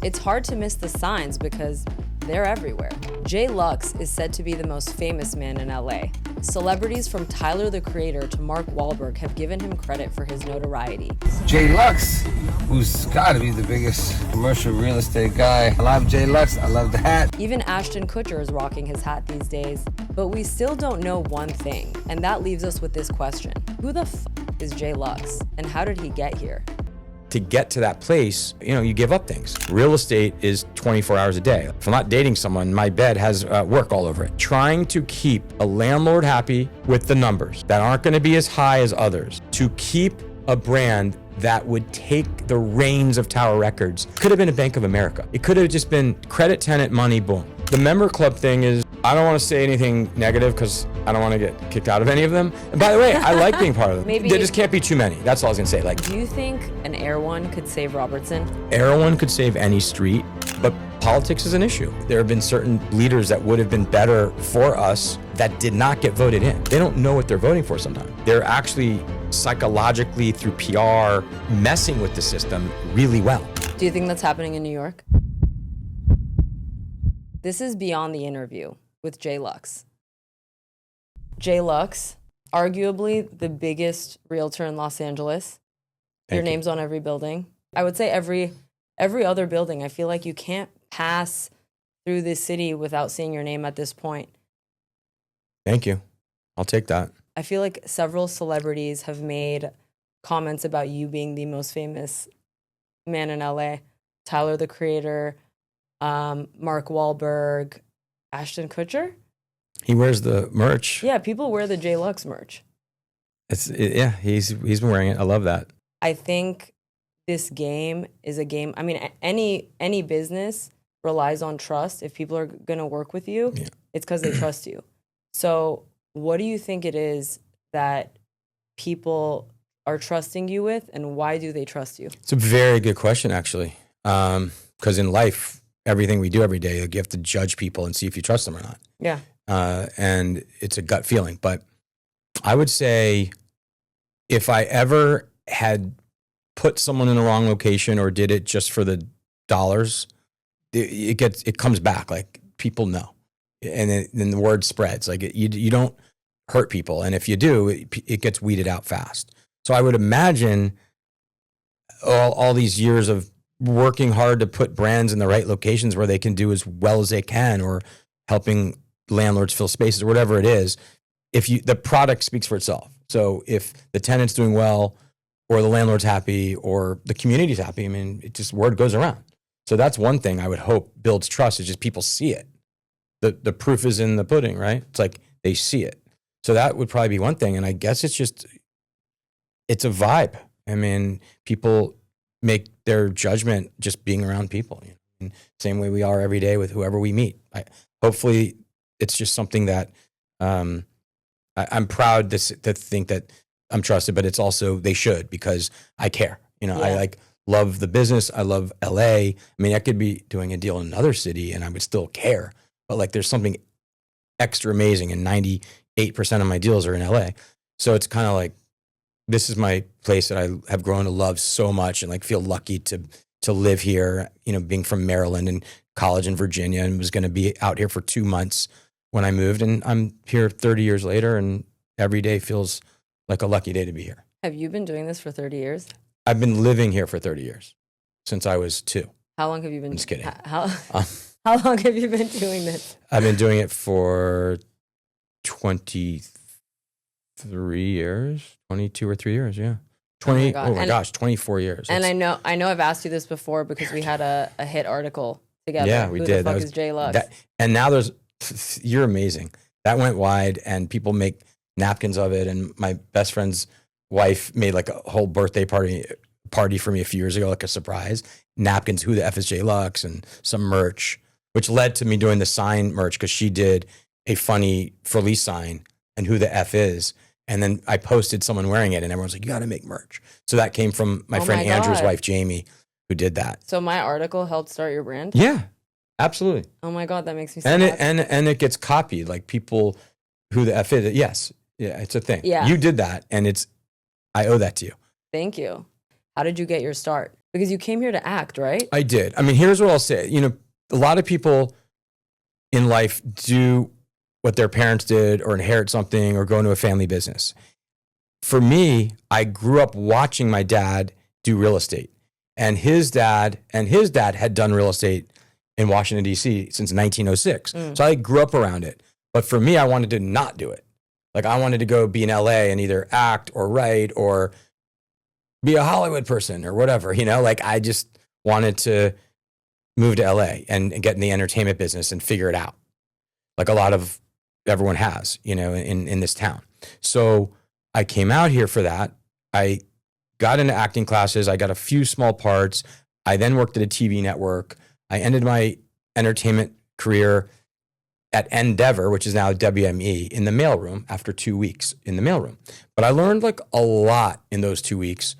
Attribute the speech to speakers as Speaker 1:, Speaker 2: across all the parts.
Speaker 1: It's hard to miss the signs because they're everywhere. Jay Lux is said to be the most famous man in LA. Celebrities from Tyler, the Creator, to Mark Wahlberg have given him credit for his notoriety.
Speaker 2: Jay Lux, who's gotta be the biggest commercial real estate guy. I love Jay Lux, I love the hat.
Speaker 1: Even Ashton Kutcher is rocking his hat these days. But we still don't know one thing, and that leaves us with this question. Who the f is Jay Lux, and how did he get here?
Speaker 3: To get to that place, you give up things. Real estate is 24 hours a day. If I'm not dating someone, my bed has work all over it. Trying to keep a landlord happy with the numbers that aren't gonna be as high as others, to keep a brand that would take the reins of Tower Records. Could have been a Bank of America. It could have just been credit, tenant, money, boom. The member club thing is, I don't want to say anything negative because I don't want to get kicked out of any of them. And by the way, I like being part of them. There just can't be too many. That's all I was gonna say.
Speaker 1: Do you think an Erewhon could save Robertson?
Speaker 3: Erewhon could save any street, but politics is an issue. There have been certain leaders that would have been better for us that did not get voted in. They don't know what they're voting for sometimes. They're actually psychologically, through PR, messing with the system really well.
Speaker 1: Do you think that's happening in New York? This is Beyond the Interview with Jay Lux. Jay Lux, arguably the biggest realtor in Los Angeles. Your name's on every building. I would say every other building. I feel like you can't pass through this city without seeing your name at this point.
Speaker 3: Thank you. I'll take that.
Speaker 1: I feel like several celebrities have made comments about you being the most famous man in LA. Tyler, the Creator, Mark Wahlberg, Ashton Kutcher.
Speaker 3: He wears the merch.
Speaker 1: Yeah, people wear the Jay Lux merch.
Speaker 3: Yeah, he's been wearing it. I love that.
Speaker 1: I think this game is a game. I mean, any business relies on trust. If people are going to work with you, it's because they trust you. So what do you think it is that people are trusting you with, and why do they trust you?
Speaker 3: It's a very good question, actually. Because in life, everything we do every day, you have to judge people and see if you trust them or not.
Speaker 1: Yeah.
Speaker 3: And it's a gut feeling. But I would say if I ever had put someone in the wrong location or did it just for the dollars, it comes back. Like, people know. And then the word spreads. Like, you don't hurt people. And if you do, it gets weeded out fast. So I would imagine all these years of working hard to put brands in the right locations where they can do as well as they can, or helping landlords fill spaces or whatever it is, the product speaks for itself. So if the tenant's doing well, or the landlord's happy, or the community's happy, I mean, word goes around. So that's one thing I would hope builds trust, is just people see it. The proof is in the pudding, right? It's like they see it. So that would probably be one thing. And I guess it's a vibe. I mean, people make their judgment just being around people. And same way we are every day with whoever we meet. Hopefully it's just something that I'm proud to think that I'm trusted, but it's also, they should, because I care. I love the business. I love LA. I mean, I could be doing a deal in another city and I would still care, but there's something extra amazing, and 98% of my deals are in LA. So it's kind of like, this is my place that I have grown to love so much, and feel lucky to live here, being from Maryland and college in Virginia, and was going to be out here for 2 months when I moved. And I'm here 30 years later, and every day feels like a lucky day to be here.
Speaker 1: Have you been doing this for 30 years?
Speaker 3: I've been living here for 30 years, since I was 2.
Speaker 1: How long have you been?
Speaker 3: I'm just kidding.
Speaker 1: How long have you been doing this?
Speaker 3: I've been doing it for 23 years, 22 or 3 years, yeah. 24 years.
Speaker 1: And I know I've asked you this before because we had a hit article together.
Speaker 3: Yeah, we did.
Speaker 1: Who the fuck is Jay Lux?
Speaker 3: And now you're amazing. That went wide, and people make napkins of it. And my best friend's wife made a whole birthday party for me a few years ago, a surprise. Napkins, who the F is Jay Lux, and some merch, which led to me doing the sign merch, because she did a funny for Lease sign, and who the F is. And then I posted someone wearing it, and everyone's like, you got to make merch. So that came from my friend Andrew's wife, Jamie, who did that.
Speaker 1: So my article helped start your brand?
Speaker 3: Yeah, absolutely.
Speaker 1: Oh my God, that makes me so happy.
Speaker 3: And it gets copied. People, who the F is, yes. Yeah, it's a thing.
Speaker 1: Yeah.
Speaker 3: You did that, and I owe that to you.
Speaker 1: Thank you. How did you get your start? Because you came here to act, right?
Speaker 3: I did. I mean, here's what I'll say. You know, a lot of people in life do what their parents did or inherit something or go into a family business. For me, I grew up watching my dad do real estate. And his dad had done real estate in Washington, D.C. since 1906. So I grew up around it. But for me, I wanted to not do it. Like I wanted to go be in L.A. and either act or write or be a Hollywood person or whatever, you know, like I just wanted to move to LA and get in the entertainment business and figure it out. Like a lot of everyone has, you know, in this town. So I came out here for that. I got into acting classes. I got a few small parts. I then worked at a TV network. I ended my entertainment career at Endeavor, which is now WME, in the mailroom after 2 weeks in the mailroom. But I learned like a lot in those 2 weeks.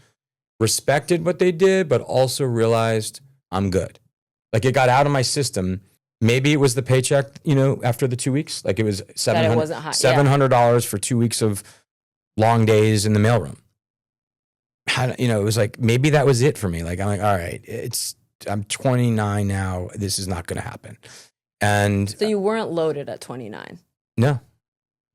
Speaker 3: Respected what they did, but also realized I'm good. Like it got out of my system. Maybe it was the paycheck, you know, after the 2 weeks. Like it was $700 for 2 weeks of long days in the mailroom. You know, it was like, maybe that was it for me. Like, I'm like, all right, I'm 29 now. This is not going to happen. And
Speaker 1: so you weren't loaded at 29.
Speaker 3: No,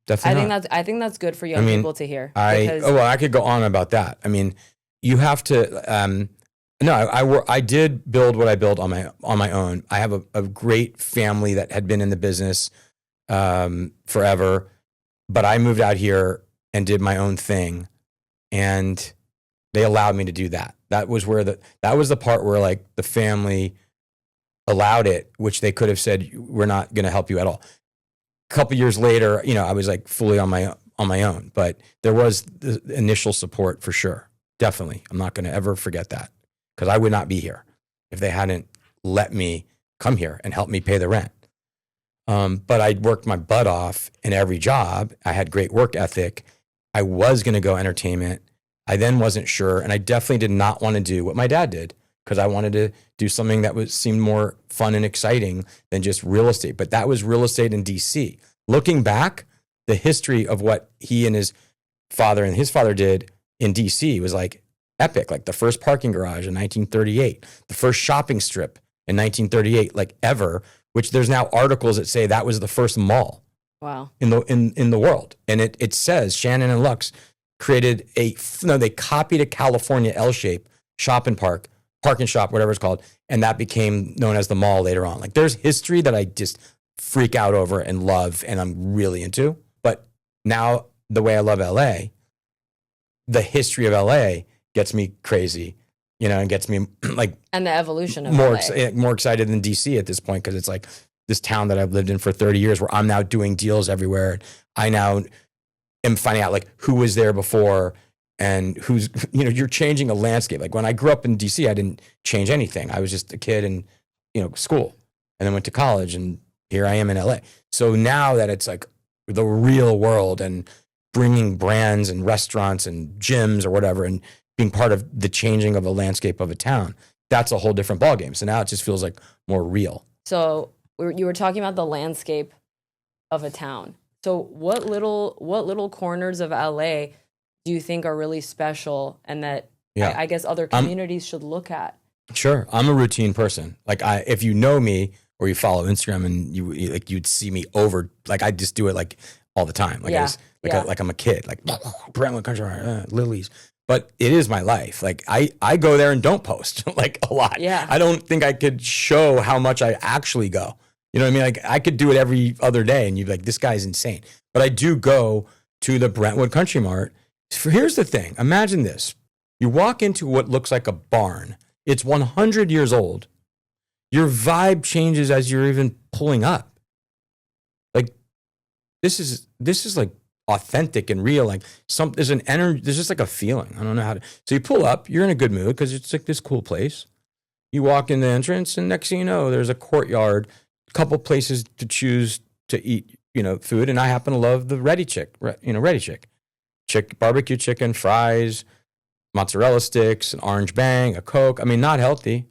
Speaker 3: definitely not.
Speaker 1: I think that's good for young people to hear.
Speaker 3: I could go on about that. I mean, you have to. I did build what I built on my own. I have a great family that had been in the business forever, but I moved out here and did my own thing, and they allowed me to do that. That was the part where like the family allowed it, which they could have said, we're not going to help you at all. A couple years later, you know, I was like fully on my own, but there was the initial support for sure. Definitely. I'm not going to ever forget that because I would not be here if they hadn't let me come here and help me pay the rent. But I worked my butt off in every job. I had great work ethic. I was going to go entertainment. I then wasn't sure. And I definitely did not want to do what my dad did because I wanted to do something that seemed more fun and exciting than just real estate. But that was real estate in DC. Looking back, the history of what he and his father did in DC was like epic. Like the first parking garage in 1938, the first shopping strip in 1938, like ever, which there's now articles that say that was the first mall.
Speaker 1: Wow.
Speaker 3: In the world. And it says Shannon and Luchs created they copied a California L-shape shop and park and shop, whatever it's called. And that became known as the mall later on. Like there's history that I just freak out over and love and I'm really into. But now the way I love LA, the history of LA gets me crazy, you know, and gets me like.
Speaker 1: And the evolution of
Speaker 3: more excited than DC at this point because it's like this town that I've lived in for 30 years where I'm now doing deals everywhere. I now am finding out like who was there before and who's, you know, you're changing a landscape. Like when I grew up in DC, I didn't change anything. I was just a kid in, you know, school and then went to college and here I am in LA. So now that it's like the real world and bringing brands and restaurants and gyms or whatever and being part of the changing of a landscape of a town, that's a whole different ballgame. So now it just feels like more real.
Speaker 1: So you were talking about the landscape of a town. So what little corners of LA do you think are really special and that I guess other communities should look at?
Speaker 3: Sure. I'm a routine person. Like if you know me or you follow Instagram and you'd see me over, like I just do it like all the time. Like like I'm a kid, like Brentwood Country, Lilies. But it is my life. Like I go there and don't post like a lot.
Speaker 1: Yeah.
Speaker 3: I don't think I could show how much I actually go. You know what I mean? Like I could do it every other day and you'd be like, this guy's insane. But I do go to the Brentwood Country Mart. Here's the thing. Imagine this. You walk into what looks like a barn. It's 100 years old. Your vibe changes as you're even pulling up. Like this is like authentic and real. Like there's an energy, there's just like a feeling. I don't know how to. So you pull up, you're in a good mood because it's like this cool place. You walk in the entrance and next thing you know, there's a courtyard, a couple places to choose to eat, you know, food. And I happen to love the Ready Chick, barbecue chicken, fries, mozzarella sticks, an orange bang, a Coke. I mean, not healthy,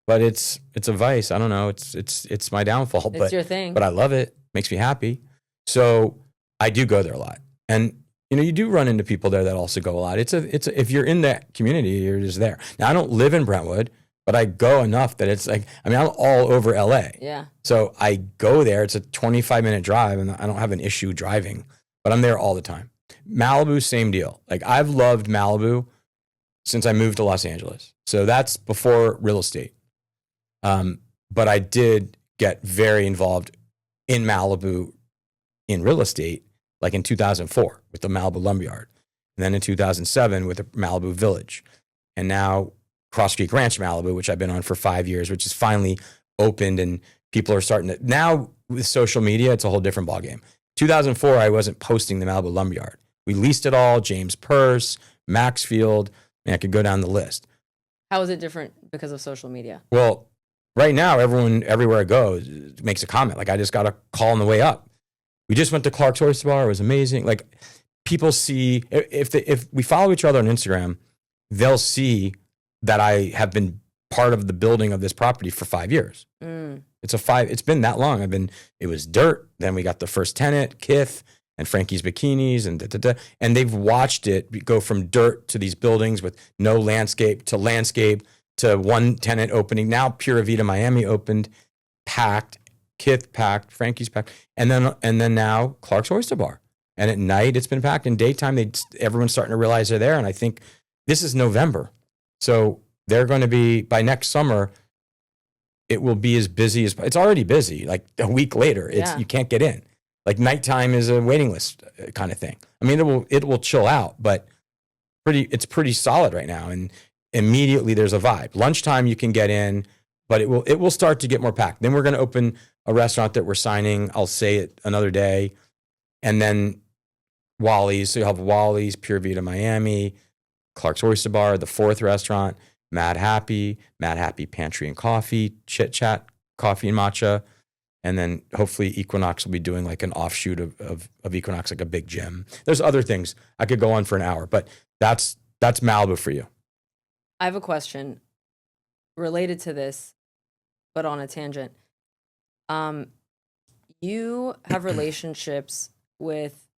Speaker 3: but it's a vice. I don't know. It's my downfall,
Speaker 1: it's your thing.
Speaker 3: But I love it. Makes me happy. So I do go there a lot. And you do run into people there that also go a lot. If you're in that community, you're just there. Now, I don't live in Brentwood, but I go enough that it's like, I'm all over LA.
Speaker 1: Yeah.
Speaker 3: So I go there. It's a 25-minute drive, and I don't have an issue driving, but I'm there all the time. Malibu, same deal. Like, I've loved Malibu since I moved to Los Angeles. So that's before real estate. But I did get very involved in Malibu in real estate, like in 2004 with the Malibu Lumberyard, and then in 2007 with the Malibu Village, and now Cross Creek Ranch Malibu, which I've been on for 5 years, which is finally opened, and people are starting to, now with social media, it's a whole different ballgame. 2004, I wasn't posting the Malibu Lumberyard. We leased it all, James Purse, Maxfield, and I could go down the list.
Speaker 1: How is it different because of social media?
Speaker 3: Well, right now, everyone, everywhere I go, makes a comment. Like, I just got a call on the way up. We just went to Clark's Oyster Bar. It was amazing. Like, people see, if we follow each other on Instagram, they'll see that I have been part of the building of this property for 5 years. It's been that long. It was dirt. Then we got the first tenant, KITH, and Frankie's Bikinis, and they've watched it go from dirt to these buildings with no landscape to one tenant opening. Now Pura Vida Miami opened, packed, KITH packed, Frankie's packed, and then now Clark's Oyster Bar. And at night it's been packed. In daytime, everyone's starting to realize they're there. And I think this is November, so they're going to be, by next summer, it will be as busy as, it's already busy. Like a week later, you can't get in. Like nighttime is a waiting list kind of thing. I mean, it will chill out, but it's pretty solid right now. And immediately there's a vibe. Lunchtime you can get in, but it will start to get more packed. Then we're going to open a restaurant that we're signing. I'll say it another day. And then Wally's. So you'll have Wally's, Pure Vida Miami, Clark's Oyster Bar, the fourth restaurant, Mad Happy Pantry and Coffee, Chit Chat, Coffee and Matcha. And then hopefully Equinox will be doing like an offshoot of Equinox, like a big gym. There's other things. I could go on for an hour, but that's Malibu for you.
Speaker 1: I have a question related to this, but on a tangent. You have relationships with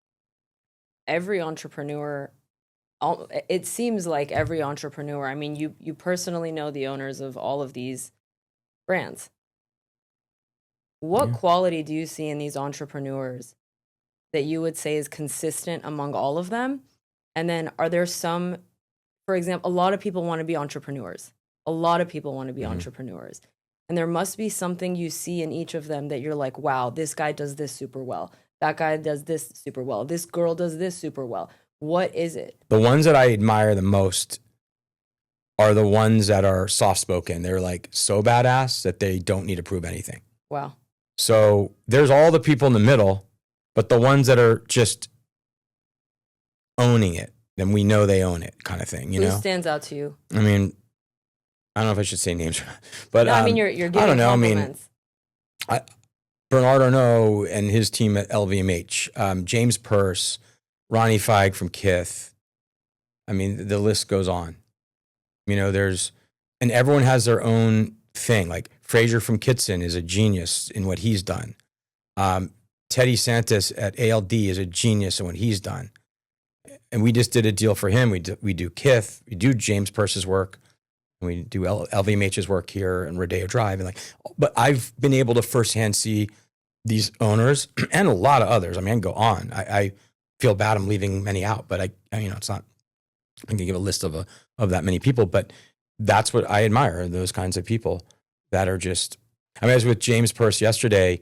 Speaker 1: every entrepreneur. It seems like every entrepreneur. I mean, you personally know the owners of all of these brands. What quality do you see in these entrepreneurs that you would say is consistent among all of them? And then are there some, for example, a lot of people want to be entrepreneurs. Entrepreneurs. And there must be something you see in each of them that you're like, wow, this guy does this super well. That guy does this super well. This girl does this super well. What is it? The
Speaker 3: ones that I admire the most are the ones that are soft-spoken. They're like so badass that they don't need to prove anything.
Speaker 1: Wow.
Speaker 3: So there's all the people in the middle, but the ones that are just owning it, then we know they own it kind of thing, you know?
Speaker 1: Who stands out to you?
Speaker 3: I mean, I don't know if I should say names, but
Speaker 1: no, I mean, you're getting
Speaker 3: I don't know.
Speaker 1: compliments.
Speaker 3: I mean, Bernard Arnault and his team at LVMH, James Purse, Ronnie Feig from KITH. I mean, the list goes on. You know, and everyone has their own thing. Like Fraser from Kitson is a genius in what he's done. Teddy Santis at ALD is a genius in what he's done. And we just did a deal for him. We do KITH, we do James Purse's work, and we do LVMH's work here in Rodeo Drive. And but I've been able to firsthand see these owners and a lot of others. I mean, I can go on. I feel bad I'm leaving many out, but it's not, I can give a list of that many people, but that's what I admire, those kinds of people that are just, I was with James Purse yesterday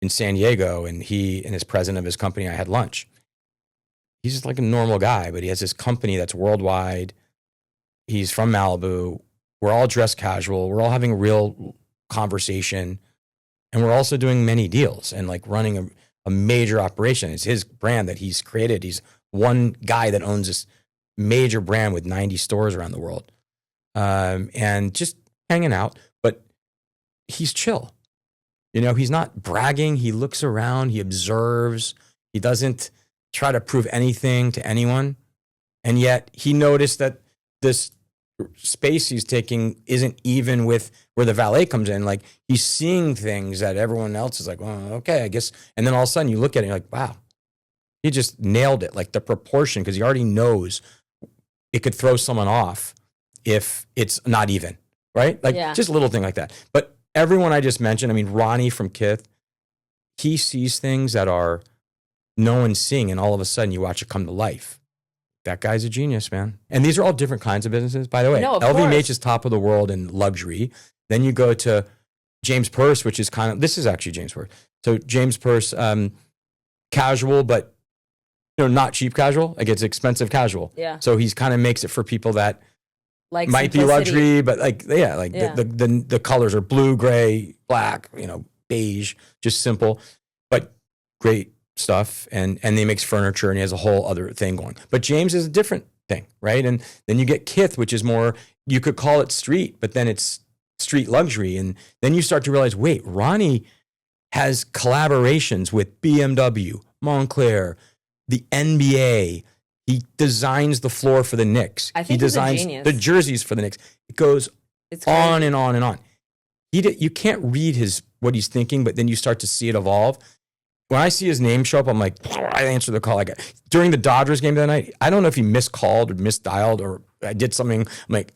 Speaker 3: in San Diego, and he and his president of his company, I had lunch. He's just like a normal guy, but he has this company that's worldwide. He's from Malibu. We're all dressed casual. We're all having a real conversation. And we're also doing many deals and like running a major operation. It's his brand that he's created. He's one guy that owns this major brand with 90 stores around the world. And just hanging out, but he's chill. You know, he's not bragging. He looks around, he observes. He doesn't try to prove anything to anyone. And yet he noticed that this space he's taking isn't even with where the valet comes in. Like he's seeing things that everyone else is like, well, okay, I guess. And then all of a sudden you look at it and you're like, wow, He just nailed it, like the proportion, because he already knows it could throw someone off if it's not even, right? Like just a little thing like that. But everyone I just mentioned, I mean, Ronnie from KITH, he sees things that are no one's seeing, and all of a sudden you watch it come to life. That guy's a genius, man. And these are all different kinds of businesses, by the way.
Speaker 1: No,
Speaker 3: LVMH is top of the world in luxury. Then you go to James Purse, which is this is actually James Purse. So James Purse, casual, but not cheap casual. Like it's expensive casual.
Speaker 1: Yeah.
Speaker 3: So he's kind of makes it for people that
Speaker 1: like
Speaker 3: might
Speaker 1: simplicity.
Speaker 3: be luxury, but the colors are blue, gray, black, beige, just simple, but great stuff. And he makes furniture, and he has a whole other thing going. But James is a different thing, right? And then you get KITH, which is more, you could call it street, but then it's street luxury. And then you start to realize, wait, Ronnie has collaborations with BMW, Montclair, the NBA. He designs the floor for the Knicks.
Speaker 1: I think
Speaker 3: he designs the jerseys for the Knicks. It goes on and on and on. You can't read what he's thinking, but then you start to see it evolve. When I see his name show up, I'm like, I answer the call. During the Dodgers game the other night, I don't know if he miscalled or misdialed or I did something.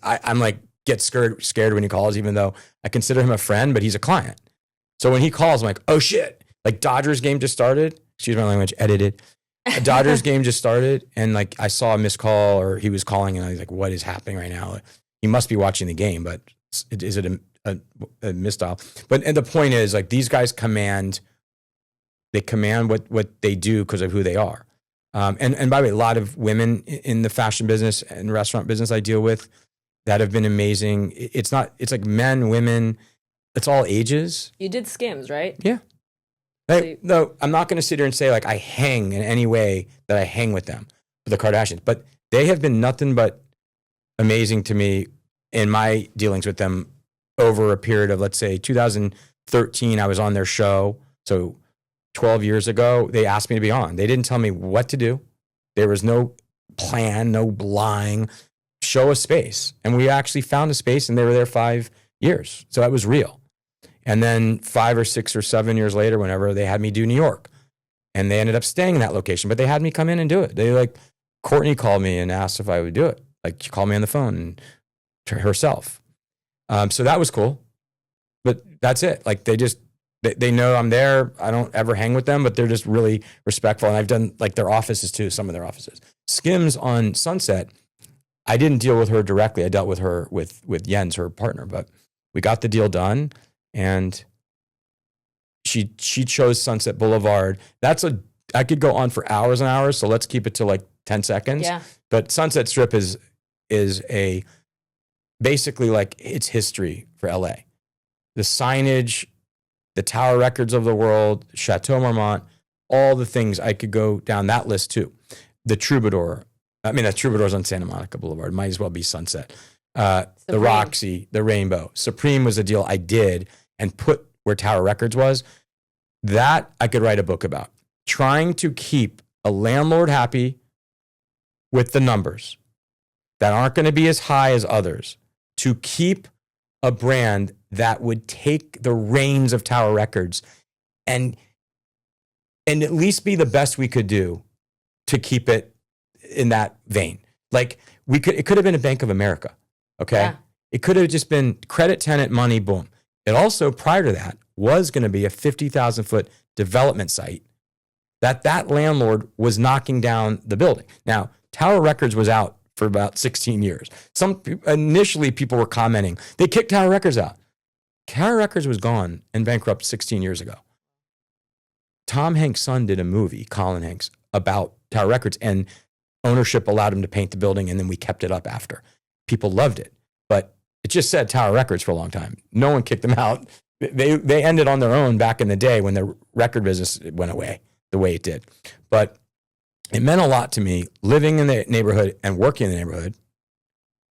Speaker 3: I'm like, get scared when he calls, even though I consider him a friend, but he's a client. So when he calls, I'm like, oh shit, like Dodgers game just started. Excuse my language, edited. A Dodgers game just started, and like I saw a missed call, or he was calling, and I was like, what is happening right now? He must be watching the game, but is it a misdial? But and the point is, like, these guys command what they do because of who they are. And by the way, a lot of women in the fashion business and restaurant business I deal with that have been amazing. It's like men, women, it's all ages.
Speaker 1: You did Skims, right?
Speaker 3: Yeah. No, I'm not going to sit here and say like I hang in any way that I hang with them, with the Kardashians, but they have been nothing but amazing to me in my dealings with them over a period of, let's say, 2013. I was on their show. So 12 years ago, they asked me to be on. They didn't tell me what to do. There was no plan, no lying. Show a space. And we actually found a space, and they were there 5 years. So that was real. And then 5 or 6 or 7 years later, whenever they had me do New York, and they ended up staying in that location, but they had me come in and do it. They Courtney called me and asked if I would do it. Like, she called me on the phone and herself. So that was cool. But that's it. Like, they know I'm there. I don't ever hang with them, but they're just really respectful. And I've done like their offices too, some of their offices. Skims on Sunset, I didn't deal with her directly. I dealt with her with Jens, her partner, but we got the deal done. And she chose Sunset Boulevard. I could go on for hours and hours, so let's keep it to like 10 seconds.
Speaker 1: Yeah.
Speaker 3: But Sunset Strip is basically like it's history for LA. The signage, the Tower Records of the world, Chateau Marmont, all the things. I could go down that list too. The Troubadour. I mean, that Troubadour's on Santa Monica Boulevard. Might as well be Sunset. The Roxy, the Rainbow. Supreme was a deal I did and put where Tower Records was. That I could write a book about. Trying to keep a landlord happy with the numbers that aren't going to be as high as others, to keep a brand that would take the reins of Tower Records and at least be the best we could do to keep it in that vein. Like it could have been a Bank of America. Okay. Yeah. It could have just been credit, tenant, money, boom. It also, prior to that, was going to be a 50,000 foot development site that landlord was knocking down the building. Now, Tower Records was out for about 16 years. Initially people were commenting, they kicked Tower Records out. Tower Records was gone and bankrupt 16 years ago. Tom Hanks' son did a movie, Colin Hanks, about Tower Records, and ownership allowed him to paint the building, and then we kept it up after. People loved it, but it just said Tower Records for a long time. No one kicked them out. They ended on their own back in the day when the record business went away the way it did. But it meant a lot to me living in the neighborhood and working in the neighborhood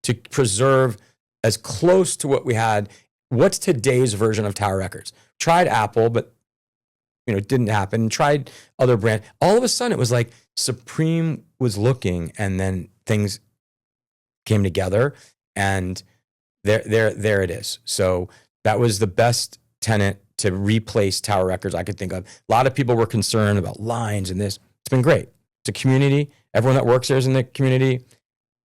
Speaker 3: to preserve as close to what we had. What's today's version of Tower Records? Tried Apple, but it didn't happen. Tried other brands. All of a sudden, it was like Supreme was looking, and then things came together, and there it is. So that was the best tenant to replace Tower Records I could think of. A lot of people were concerned about lines and this. It's been great. It's a community. Everyone that works there is in the community.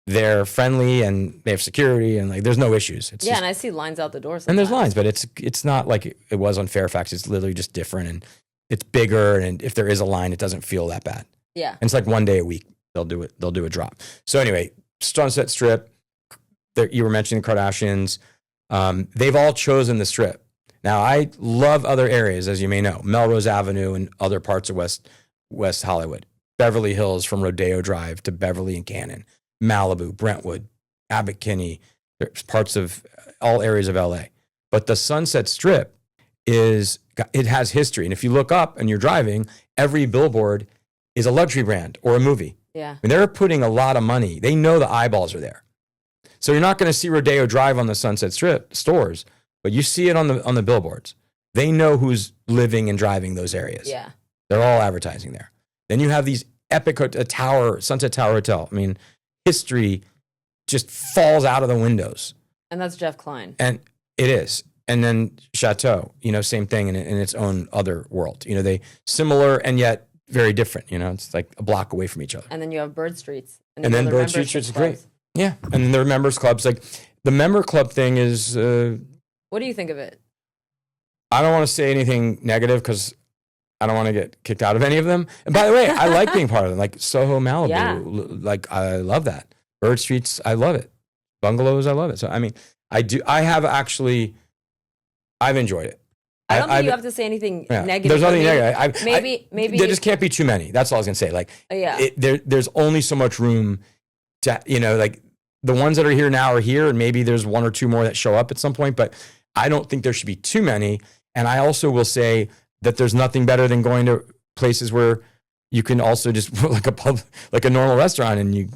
Speaker 3: They're friendly and they have security and like there's no issues. It's
Speaker 1: and I see lines out the door sometimes.
Speaker 3: And there's lines, but it's not like it was on Fairfax. It's literally just different and it's bigger. And if there is a line, it doesn't feel that bad.
Speaker 1: Yeah.
Speaker 3: And it's like one day a week they'll do it. They'll do a drop. So anyway, Sunset Strip. You were mentioning Kardashians. They've all chosen the Strip. Now I love other areas, as you may know, Melrose Avenue and other parts of West Hollywood, Beverly Hills from Rodeo Drive to Beverly and Cannon. Malibu, Brentwood, Abbot Kinney, there's parts of all areas of LA. But the Sunset Strip it has history. And if you look up and you're driving, every billboard is a luxury brand or a movie.
Speaker 1: Yeah.
Speaker 3: I mean, they're putting a lot of money. They know the eyeballs are there. So you're not going to see Rodeo Drive on the Sunset Strip stores, but you see it on the billboards. They know who's living and driving those areas.
Speaker 1: Yeah.
Speaker 3: They're all advertising there. Then you have these epic Sunset Tower Hotel. I mean, history just falls out of the windows.
Speaker 1: And that's Jeff Klein.
Speaker 3: And it is. And then Chateau, same thing in its own other world. They similar and yet very different. It's like a block away from each other.
Speaker 1: And then you have Bird Streets.
Speaker 3: And then Bird Streets is great. Yeah. And then there are members clubs. Like the member club thing is...
Speaker 1: what do you think of it?
Speaker 3: I don't want to say anything negative because I don't want to get kicked out of any of them. And by the way, I like being part of them. Like Soho, Malibu.
Speaker 1: Yeah.
Speaker 3: Like I love that. Bird Streets, I love it. Bungalows, I love it. So, I mean, I've enjoyed it.
Speaker 1: I don't think you have to say anything negative.
Speaker 3: There's nothing negative.
Speaker 1: Maybe
Speaker 3: there just can't be too many. That's all I was going to say. Like, there's only so much room to, like the ones that are here now are here and maybe there's one or two more that show up at some point, but I don't think there should be too many. And I also will say that there's nothing better than going to places where you can also just like a pub, like a normal restaurant and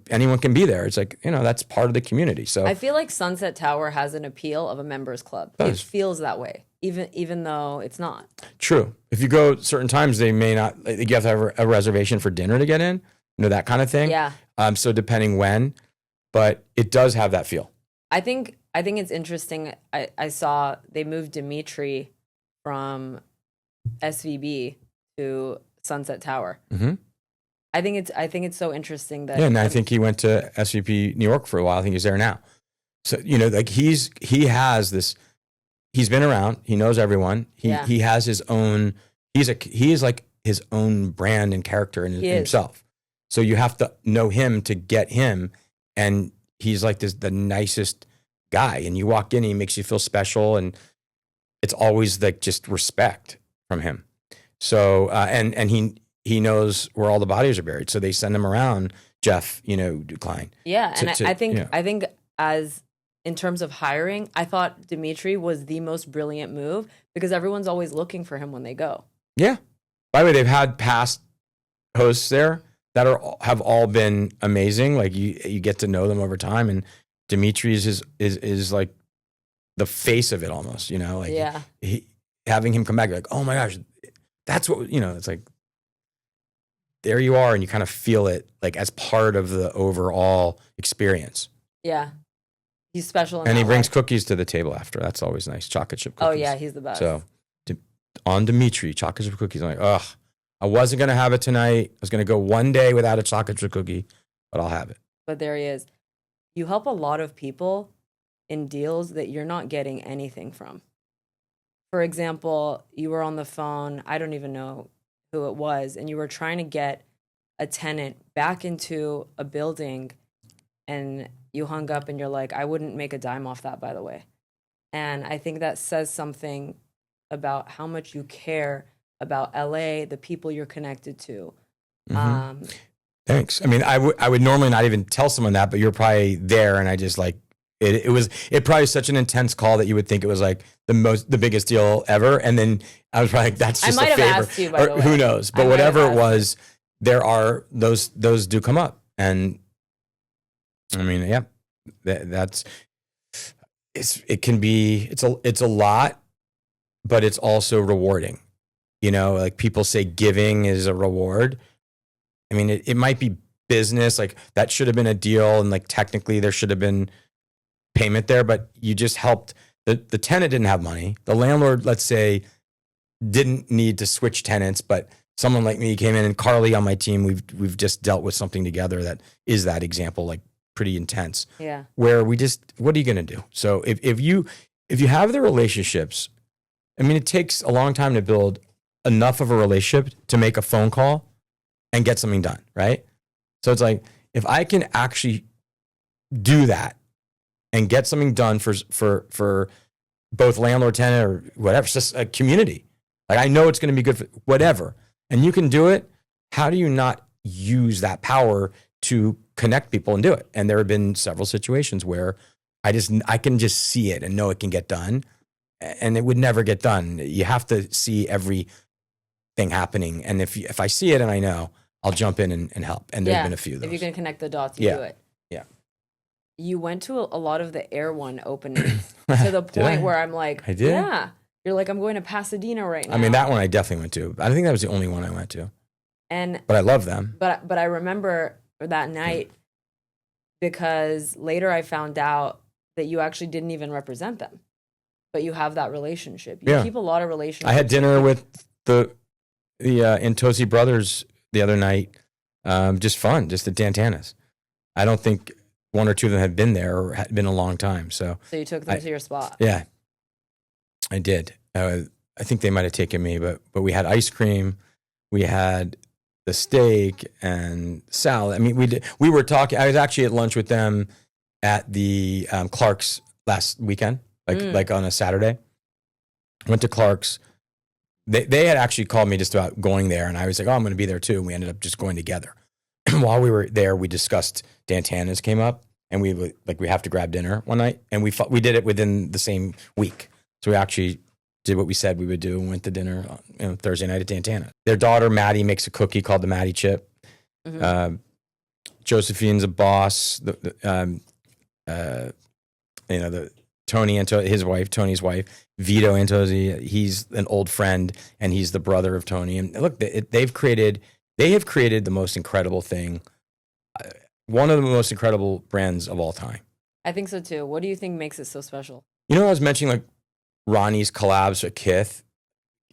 Speaker 3: anyone can be there. It's like, that's part of the community. So
Speaker 1: I feel like Sunset Tower has an appeal of a members club. It feels that way, even though it's not.
Speaker 3: True. If you go certain times, they may not, you have to have a reservation for dinner to get in, that kind of thing.
Speaker 1: Yeah.
Speaker 3: So depending when, but it does have that feel.
Speaker 1: I think it's interesting. I saw they moved Dimitri from SVB to Sunset Tower.
Speaker 3: Mm-hmm.
Speaker 1: I think it's so interesting that.
Speaker 3: Yeah, and I think he went to SVP New York for a while. I think he's there now. So like he has this. He's been around. He knows everyone. He has his own. He is like his own brand and character in himself. So you have to know him to get him, and he's like the nicest guy. And you walk in, he makes you feel special, and it's always like just respect from him. So and he knows where all the bodies are buried. So they send him around, Jeff, Klein.
Speaker 1: Yeah, I think as in terms of hiring, I thought Dimitri was the most brilliant move because everyone's always looking for him when they go. Yeah.
Speaker 3: By the way, they've had past hosts there that have all been amazing. Like you get to know them over time, and Dimitri's is like the face of it almost. Having him come back, like, oh my gosh, that's what it's like. There you are, and you kind of feel it like as part of the overall experience.
Speaker 1: Yeah, he's special.
Speaker 3: And he brings cookies to the table after. That's always nice. Chocolate chip cookies.
Speaker 1: Oh yeah, he's the best.
Speaker 3: So on Dimitri, chocolate chip cookies. I'm like, ugh. I wasn't going to have it tonight. I was going to go one day without a chocolate chip cookie, but I'll have it.
Speaker 1: But there he is. You help a lot of people in deals that you're not getting anything from. For example, you were on the phone, I don't even know who it was, and you were trying to get a tenant back into a building, and you hung up and you're like, I wouldn't make a dime off that, by the way. And I think that says something about how much you care about LA, the people you're connected to.
Speaker 3: Mm-hmm. Thanks. I mean, I would normally not even tell someone that, but you're probably there, and I just like it probably such an intense call that you would think it was like the biggest deal ever, and then I was probably like, that's just a favor. I might have asked you, by the way. Who knows? But whatever it was, there are those do come up, and I mean, yeah, it's a lot, but it's also rewarding. Like people say giving is a reward. I mean, it might be business, like that should have been a deal, and like technically there should have been payment there, but you just helped. The tenant didn't have money. The landlord, let's say, didn't need to switch tenants, but someone like me came in, and Carly on my team, we've just dealt with something together that is that example, like pretty intense.
Speaker 1: Yeah.
Speaker 3: Where what are you going to do? So if you have the relationships, I mean, it takes a long time to build enough of a relationship to make a phone call and get something done, right? So it's like, if I can actually do that and get something done for both landlord, tenant, or whatever, it's just a community. Like, I know it's going to be good for whatever, and you can do it. How do you not use that power to connect people and do it? And there have been several situations where I can just see it and know it can get done, and it would never get done. You have to see everything happening. And if I see it and I know, I'll jump in and help. And there's been a few of those.
Speaker 1: If you can connect the dots, you do it.
Speaker 3: Yeah.
Speaker 1: You went to a lot of the Erewhon openings to the point where I'm like,
Speaker 3: I did?
Speaker 1: Yeah. You're like, I'm going to Pasadena right now.
Speaker 3: I mean, that one I definitely went to. I think that was the only one I went to. But I love them.
Speaker 1: But I remember that night because later I found out that you actually didn't even represent them, but you have that relationship. You keep a lot of relationships.
Speaker 3: I had dinner with the Intosi brothers the other night. Just fun, just at Dantana's. I don't think one or two of them had been there or had been a long time. So
Speaker 1: you took them to your spot.
Speaker 3: Yeah, I did. I think they might have taken me, but we had ice cream. We had the steak and salad. I mean, we were talking. I was actually at lunch with them at the Clark's last weekend, like on a Saturday. Went to Clark's. They had actually called me just about going there, and I was like, oh, I'm going to be there too. And we ended up just going together. While we were there, we discussed Dantana's came up, and we have to grab dinner one night, and we did it within the same week. So we actually did what we said we would do and went to dinner Thursday night at Dantana. Their daughter Maddie makes a cookie called the Maddie Chip. Mm-hmm. Josephine's a boss. The Tony his wife, Tony's wife, Vito Antosi, he's an old friend, and he's the brother of Tony. And look, they have created the most incredible thing, one of the most incredible brands of all time.
Speaker 1: I think so too. What do you think makes it so special?
Speaker 3: I was mentioning like Ronnie's collabs at KITH.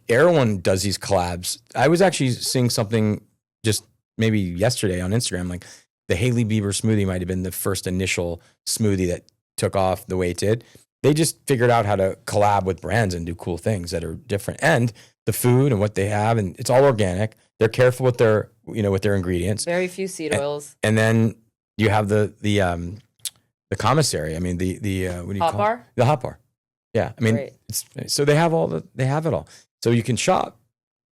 Speaker 3: Erewhon does these collabs. I was actually seeing something just maybe yesterday on Instagram, like the Hailey Bieber smoothie might have been the first initial smoothie that took off the way it did. They just figured out how to collab with brands and do cool things that are different. And the food and what they have, and it's all organic. They're careful with their ingredients.
Speaker 1: Very few seed oils.
Speaker 3: And then you have the commissary. I mean, the what do you
Speaker 1: hot
Speaker 3: call
Speaker 1: bar?
Speaker 3: It? The hot bar. Yeah. I mean, so they have it all. So you can shop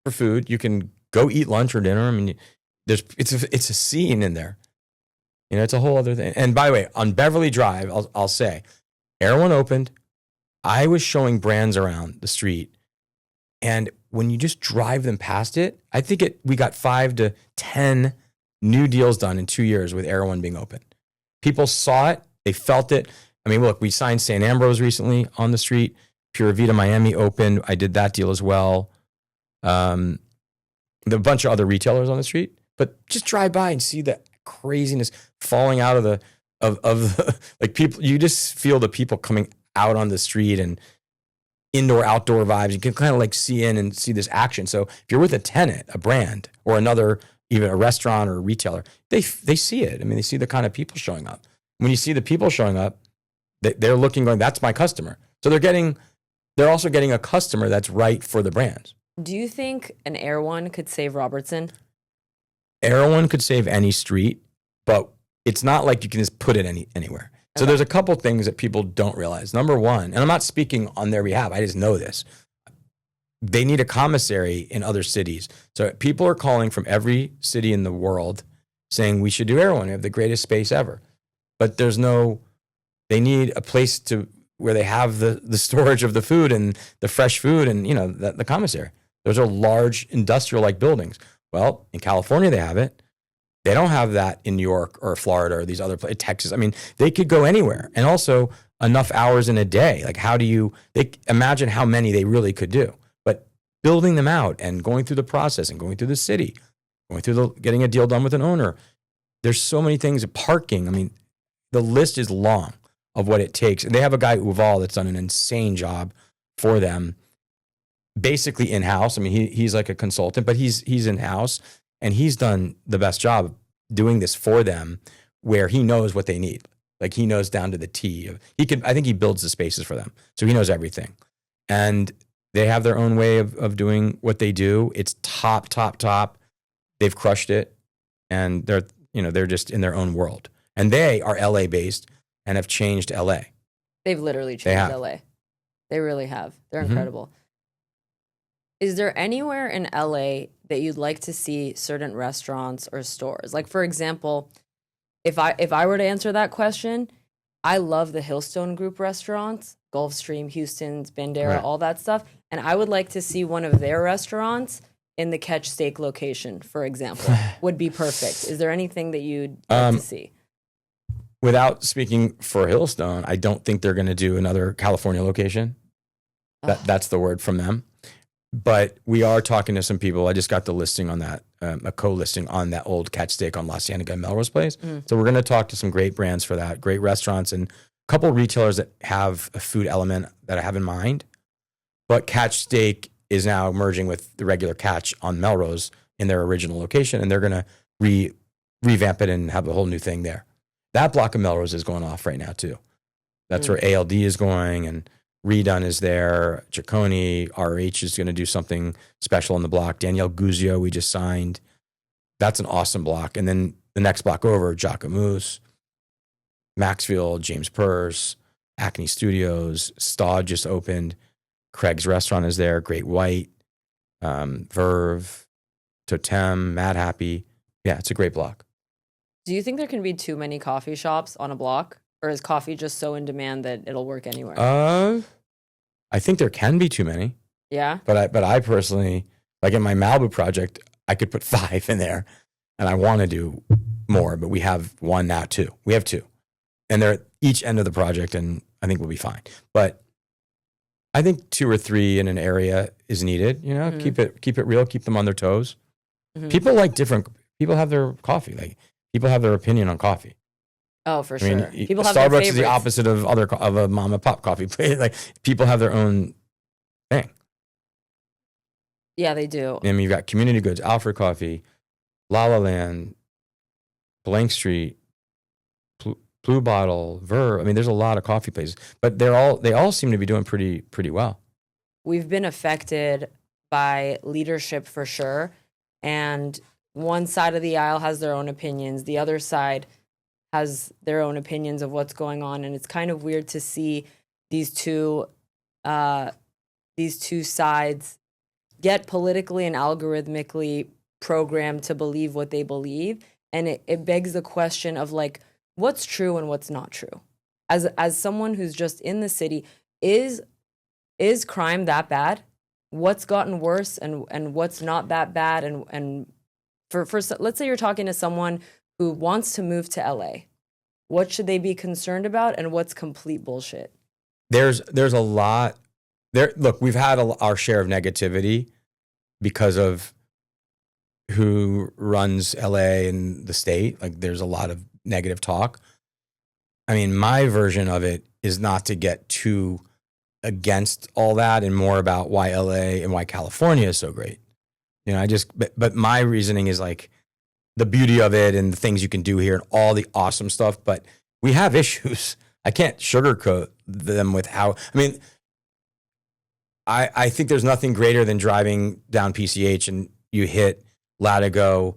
Speaker 3: for food. You can go eat lunch or dinner. I mean, it's a scene in there. It's a whole other thing. And by the way, on Beverly Drive, I'll say, Erewhon opened. I was showing brands around the street, and when you just drive them past it, I think we got 5 to 10 new deals done in 2 years with Erewhon being open. People saw it, they felt it. I mean, look, we signed St. Ambrose recently on the street. Pura Vida Miami opened. I did that deal as well. There are a bunch of other retailers on the street, but just drive by and see the craziness falling out of the like people. You just feel the people coming out on the street and indoor outdoor vibes. You can kind of like see in and see this action. So if you're with a tenant, a brand, or another, even a restaurant or a retailer, they see it. I mean, they see the kind of people showing up. When you see the people showing up, they're looking, going, that's my customer. So they're also getting a customer that's right for the brands.
Speaker 1: Do you think an Erewhon could save Robertson?
Speaker 3: Erewhon could save any street, but it's not like you can just put it anywhere. So there's a couple things that people don't realize. Number one, and I'm not speaking on their behalf, I just know this. They need a commissary in other cities. So people are calling from every city in the world saying we should do Erewhon. We have the greatest space ever. But they need a place where they have the storage of the food and the fresh food and, the commissary. Those are large industrial-like buildings. Well, in California, they have it. They don't have that in New York or Florida or these other places, Texas. I mean, they could go anywhere. And also enough hours in a day. Like imagine how many they really could do. But building them out and going through the process and going through the city, getting a deal done with an owner. There's so many things. Parking. I mean, the list is long of what it takes. And they have a guy, Uval, that's done an insane job for them. basically in-house. I mean, he's like a consultant, but he's in-house, and he's done the best job doing this for them, where he knows what they need. Like, he knows down to the T. I think he builds the spaces for them. So he knows everything. And they have their own way of doing what they do. It's top. They've crushed it. And they're just in their own world. And they are LA based and have changed LA.
Speaker 1: They've literally changed LA. They really have. They're incredible. Is there anywhere in LA that you'd like to see certain restaurants or stores? Like, for example, if I were to answer that question, I love the Hillstone Group restaurants, Gulfstream, Houston's, Bandera, all that stuff. And I would like to see one of their restaurants in the Catch Steak location, for example, would be perfect. Is there anything that you'd like to see?
Speaker 3: Without speaking for Hillstone, I don't think they're going to do another California location. That's the word from them. But we are talking to some people. I just got the listing on that, a co-listing on that old Catch Steak on La Cienega and Melrose Place. So we're going to talk to some great brands for that, great restaurants, and a couple retailers that have a food element that I have in mind. But Catch Steak is now merging with the regular Catch on Melrose in their original location, and they're going to revamp it and have a whole new thing there. That block of Melrose is going off right now too. That's where ALD is going, and Redone is there. Ciccone, RH is going to do something special on the block. Danielle Guzio, we just signed. That's an awesome block. And then the next block over, Jacquemus, Maxfield, James Purse, Acne Studios, Staud just opened. Craig's Restaurant is there. Great White, Verve, Totem, Mad Happy. Yeah, it's a great block.
Speaker 1: Do you think there can be too many coffee shops on a block? Or is coffee just so in demand that it'll work anywhere?
Speaker 3: I think there can be too many.
Speaker 1: Yeah.
Speaker 3: But I personally, like in my Malibu project, I could put 5 in there, and I want to do more, but we have one now, 2. We have 2. And they're at each end of the project, and I think we'll be fine. But I think 2 or 3 in an area is needed. You know, keep it real, keep them on their toes. People have their coffee. Like, people have their opinion on coffee.
Speaker 1: Oh, for sure. People have
Speaker 3: Starbucks is the opposite of a mom and pop coffee place. Like, people have their own thing.
Speaker 1: Yeah, they do.
Speaker 3: I mean, you've got Community Goods, Alfred Coffee, La La Land, Blank Street, Blue Bottle, Verve. I mean, there's a lot of coffee places, but they all seem to be doing pretty well.
Speaker 1: We've been affected by leadership for sure, and one side of the aisle has their own opinions. The other side has their own opinions of what's going on, and it's kind of weird to see these two sides get politically and algorithmically programmed to believe what they believe, and it begs the question of, like, what's true and what's not true. As someone who's just in the city, is crime that bad? What's gotten worse and what's not that bad? And for let's say you're talking to someone who wants to move to LA. What should they be concerned about, and what's complete bullshit?
Speaker 3: There's a lot there. Look, we've had our share of negativity because of who runs LA and the state. Like, there's a lot of negative talk. I mean, my version of it is not to get too against all that and more about why LA and why California is so great. You know, but my reasoning is, like, the beauty of it and the things you can do here and all the awesome stuff, but we have issues. I can't sugarcoat them with how, I mean, I think there's nothing greater than driving down PCH and you hit Latigo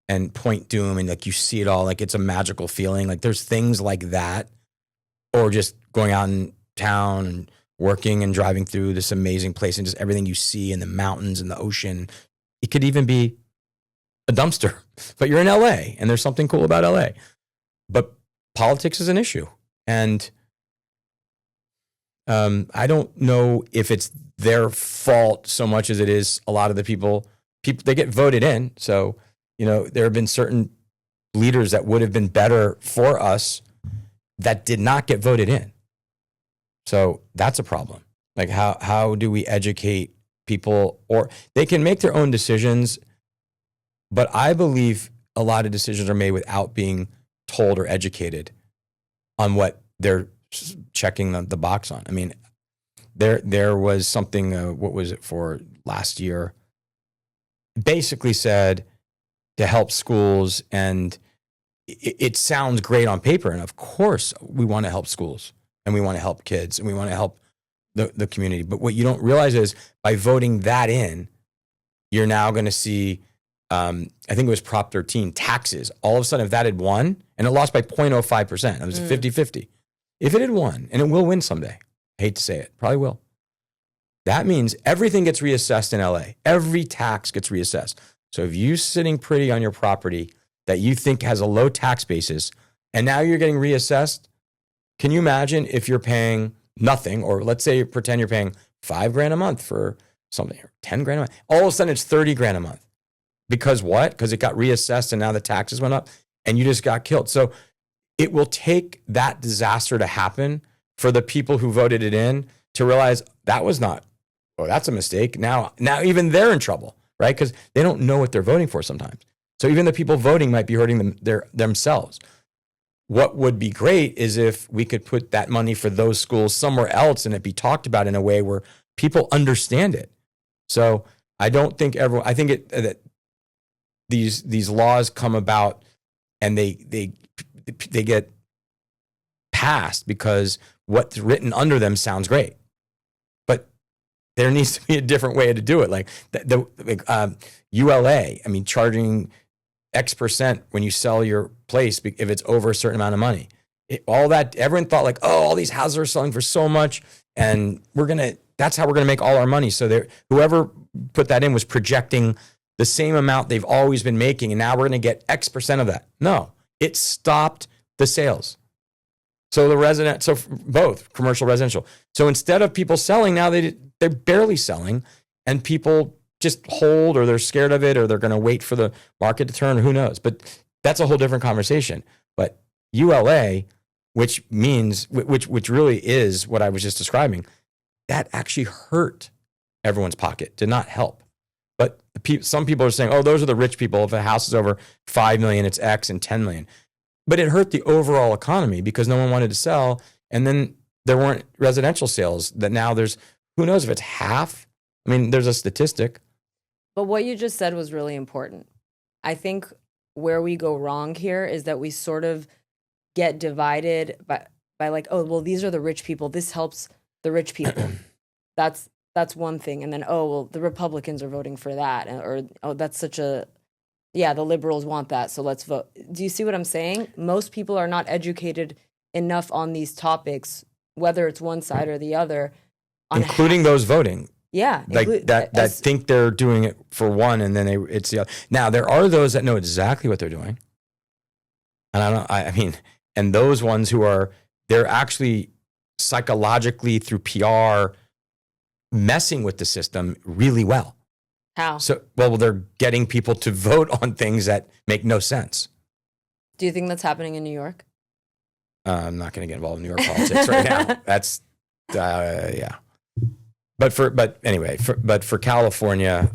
Speaker 3: and Point Doom and, like, you see it all, like, it's a magical feeling. Like, there's things like that, or just going out in town and working and driving through this amazing place and just everything you see and the mountains and the ocean. It could even be a dumpster, but you're in LA and there's something cool about LA. But politics is an issue. And I don't know if it's their fault so much as it is a lot of the people, they get voted in. So, you know, there have been certain leaders that would have been better for us that did not get voted in. So that's a problem. Like, how do we educate people? Or they can make their own decisions, but I believe a lot of decisions are made without being told or educated on what they're checking the box on. I mean, There was something, what was it for last year? Basically said to help schools, and it sounds great on paper. And of course, we want to help schools, and we want to help kids, and we want to help the community. But what you don't realize is by voting that in, you're now going to see, I think it was Prop 13, taxes. All of a sudden, if that had won, and it lost by 0.05%, it was 50-50. If it had won, and it will win someday, I hate to say it, probably will. That means everything gets reassessed in LA. Every tax gets reassessed. So if you're sitting pretty on your property that you think has a low tax basis, and now you're getting reassessed, can you imagine if you're paying nothing, or let's say pretend you're paying $5,000 a month for something, or $10,000 a month. All of a sudden it's $30,000 a month. Because what? Because it got reassessed and now the taxes went up and you just got killed. So it will take that disaster to happen for the people who voted it in to realize that was not, oh, that's a mistake. Now even they're in trouble, right? Because they don't know what they're voting for sometimes. So even the people voting might be hurting themselves. What would be great is if we could put that money for those schools somewhere else and it be talked about in a way where people understand it. So I don't think I think that these laws come about and they get passed because what's written under them sounds great. But there needs to be a different way to do it. Like ULA, I mean, charging X% when you sell your place if it's over a certain amount of money. All that, everyone thought like, oh, all these houses are selling for so much and that's how we're going to make all our money. So whoever put that in was projecting the same amount they've always been making, and now we're going to get X% of that. No, it stopped the sales. So both commercial, residential. So instead of people selling, now they're barely selling, and people just hold, or they're scared of it, or they're going to wait for the market to turn, or who knows. But that's a whole different conversation. But ULA, which really is what I was just describing, that actually hurt everyone's pocket, did not help. But some people are saying, oh, those are the rich people. If a house is over 5 million, it's X and 10 million. But it hurt the overall economy because no one wanted to sell. And then there weren't residential sales that now there's, who knows if it's half. I mean, there's a statistic.
Speaker 1: But what you just said was really important. I think where we go wrong here is that we sort of get divided by like, oh, well, these are the rich people. This helps the rich people. That's one thing. And then, oh, well, the Republicans are voting for that. Or, oh, that's the liberals want that, so let's vote. Do you see what I'm saying? Most people are not educated enough on these topics, whether it's one side or the other.
Speaker 3: Including those voting.
Speaker 1: Yeah.
Speaker 3: Like that think they're doing it for one and then it's the other. Now, there are those that know exactly what they're doing. And I mean, and those ones they're actually psychologically through PR messing with the system really well.
Speaker 1: How?
Speaker 3: So, well, they're getting people to vote on things that make no sense.
Speaker 1: Do you think that's happening in New York?
Speaker 3: I'm not going to get involved in New York politics right now. That's, yeah. But anyway, for California,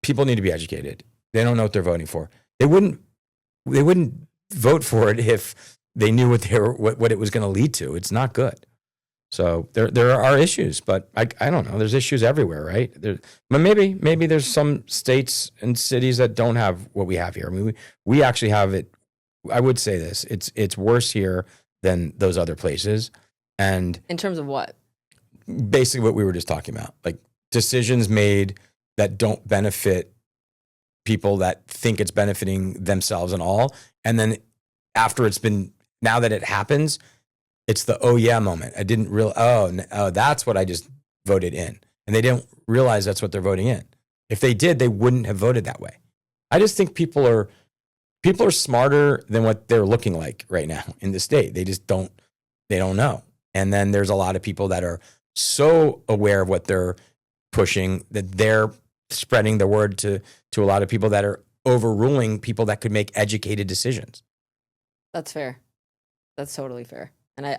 Speaker 3: people need to be educated. They don't know what they're voting for. They wouldn't vote for it if they knew what it was going to lead to. It's not good. So there are issues, but I don't know. There's issues everywhere, right? But maybe there's some states and cities that don't have what we have here. I mean, we actually have it. I would say this: it's worse here than those other places. And
Speaker 1: in terms of what?
Speaker 3: Basically, what we were just talking about, like decisions made that don't benefit people that think it's benefiting themselves and all, and then after now that it happens. It's the, oh yeah moment. I didn't realize, oh, that's what I just voted in. And they didn't realize that's what they're voting in. If they did, they wouldn't have voted that way. I just think people are smarter than what they're looking like right now in the state. They don't know. And then there's a lot of people that are so aware of what they're pushing that they're spreading the word to a lot of people that are overruling people that could make educated decisions.
Speaker 1: That's fair. That's totally fair. And I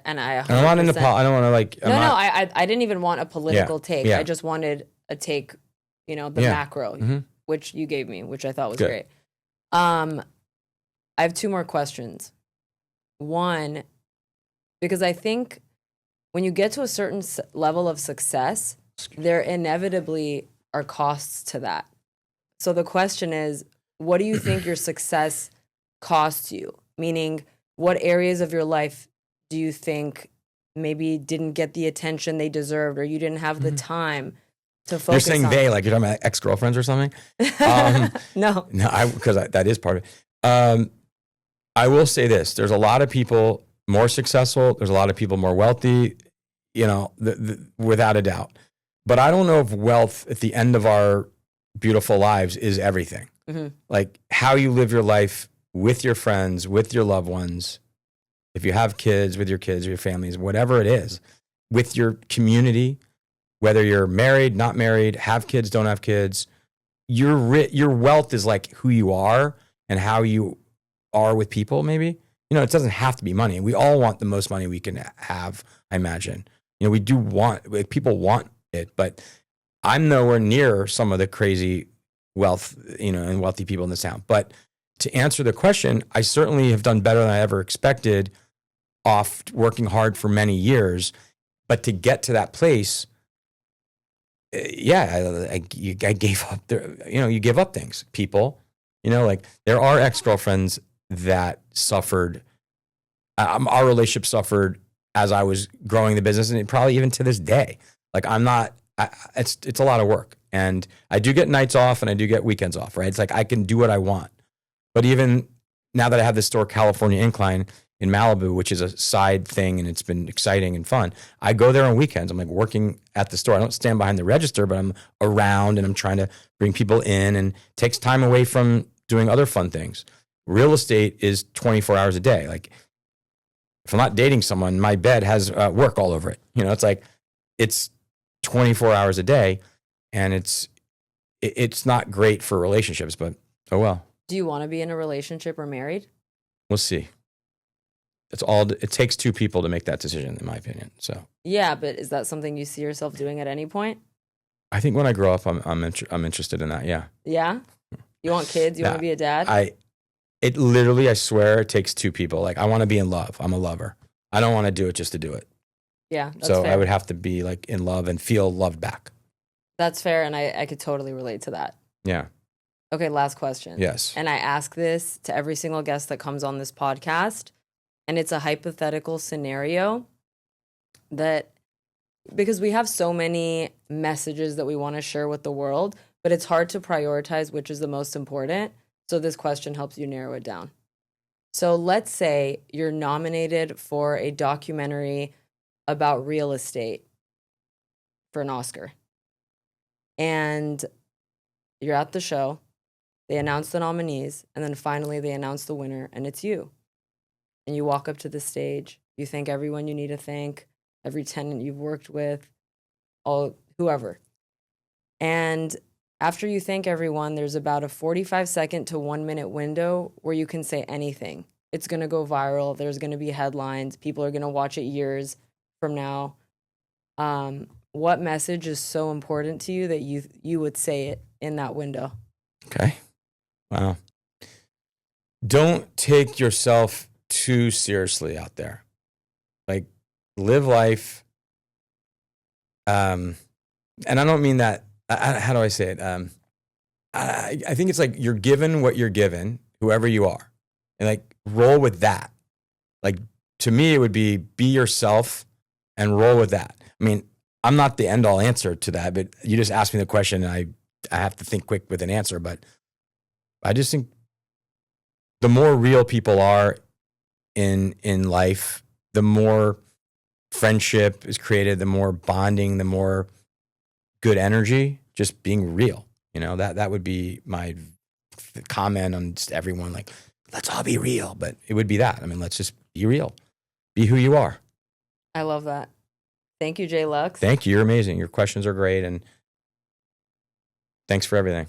Speaker 3: don't want to. I don't want to like.
Speaker 1: I didn't even want a political take.
Speaker 3: Yeah.
Speaker 1: I just wanted a take, the macro, which you gave me, which I thought was great. I have two more questions. One, because I think when you get to a certain level of success, there inevitably are costs to that. So the question is, what do you think your success costs you? Meaning, what areas of your life do you think maybe didn't get the attention they deserved, or you didn't have the time to focus on?
Speaker 3: You're saying they, like you're talking about ex-girlfriends or something?
Speaker 1: No,
Speaker 3: because that is part of it. I will say this. There's a lot of people more successful. There's a lot of people more wealthy, without a doubt. But I don't know if wealth at the end of our beautiful lives is everything. Mm-hmm. Like how you live your life with your friends, with your loved ones, if you have kids, with your kids, or your families, whatever it is, with your community, whether you're married, not married, have kids, don't have kids, your wealth is like who you are and how you are with people, maybe. It doesn't have to be money. We all want the most money we can have, I imagine. We do want, people want it, but I'm nowhere near some of the crazy wealth, and wealthy people in this town. But to answer the question, I certainly have done better than I ever expected off working hard for many years. But to get to that place, I gave up there. You give up things, people, like there are ex-girlfriends that suffered. Our relationship suffered as I was growing the business, and probably even to this day. Like it's a lot of work, and I do get nights off and I do get weekends off, right? It's like I can do what I want. But even now that I have this store, California Incline in Malibu, which is a side thing, and it's been exciting and fun, I go there on weekends. I'm like working at the store. I don't stand behind the register, but I'm around and I'm trying to bring people in, and it takes time away from doing other fun things. Real estate is 24 hours a day. Like if I'm not dating someone, my bed has work all over it. It's like it's 24 hours a day, and it's not great for relationships, but oh well.
Speaker 1: Do you want to be in a relationship or married? We'll
Speaker 3: see. It takes two people to make that decision, in my opinion. So
Speaker 1: yeah, but is that something you see yourself doing at any point?
Speaker 3: I think when I grow up, I'm interested in that. Yeah.
Speaker 1: Yeah. You want kids? You want to be a dad?
Speaker 3: It literally, I swear, it takes two people. Like I want to be in love. I'm a lover. I don't want to do it just to do it.
Speaker 1: Yeah. That's
Speaker 3: so
Speaker 1: fair.
Speaker 3: I would have to be like in love and feel loved back.
Speaker 1: That's fair, and I could totally relate to that.
Speaker 3: Yeah.
Speaker 1: Okay, last question.
Speaker 3: Yes.
Speaker 1: And I ask this to every single guest that comes on this podcast, and it's a hypothetical scenario because we have so many messages that we want to share with the world, but it's hard to prioritize which is the most important. So this question helps you narrow it down. So let's say you're nominated for a documentary about real estate for an Oscar. And you're at the show. They announce the nominees, and then finally they announce the winner, and it's you. And you walk up to the stage. You thank everyone you need to thank, every tenant you've worked with, whoever. And after you thank everyone, there's about a 45-second to 1 minute window where you can say anything. It's going to go viral. There's going to be headlines. People are going to watch it years from now. What message is so important to you that you would say it in that window?
Speaker 3: Okay. Wow. Don't take yourself too seriously out there. Like, live life. And I don't mean that, how do I say it? I think it's like you're given what you're given, whoever you are. And like, roll with that. Like, to me, it would be yourself and roll with that. I mean, I'm not the end all answer to that, but you just asked me the question and I have to think quick with an answer. But I just think the more real people are in life, the more friendship is created, the more bonding, the more good energy, just being real. That would be my comment on just everyone, like, let's all be real. But it would be that. I mean, let's just be real. Be who you are.
Speaker 1: I love that. Thank you, Jay Lux.
Speaker 3: Thank you. You're amazing. Your questions are great. And thanks for everything.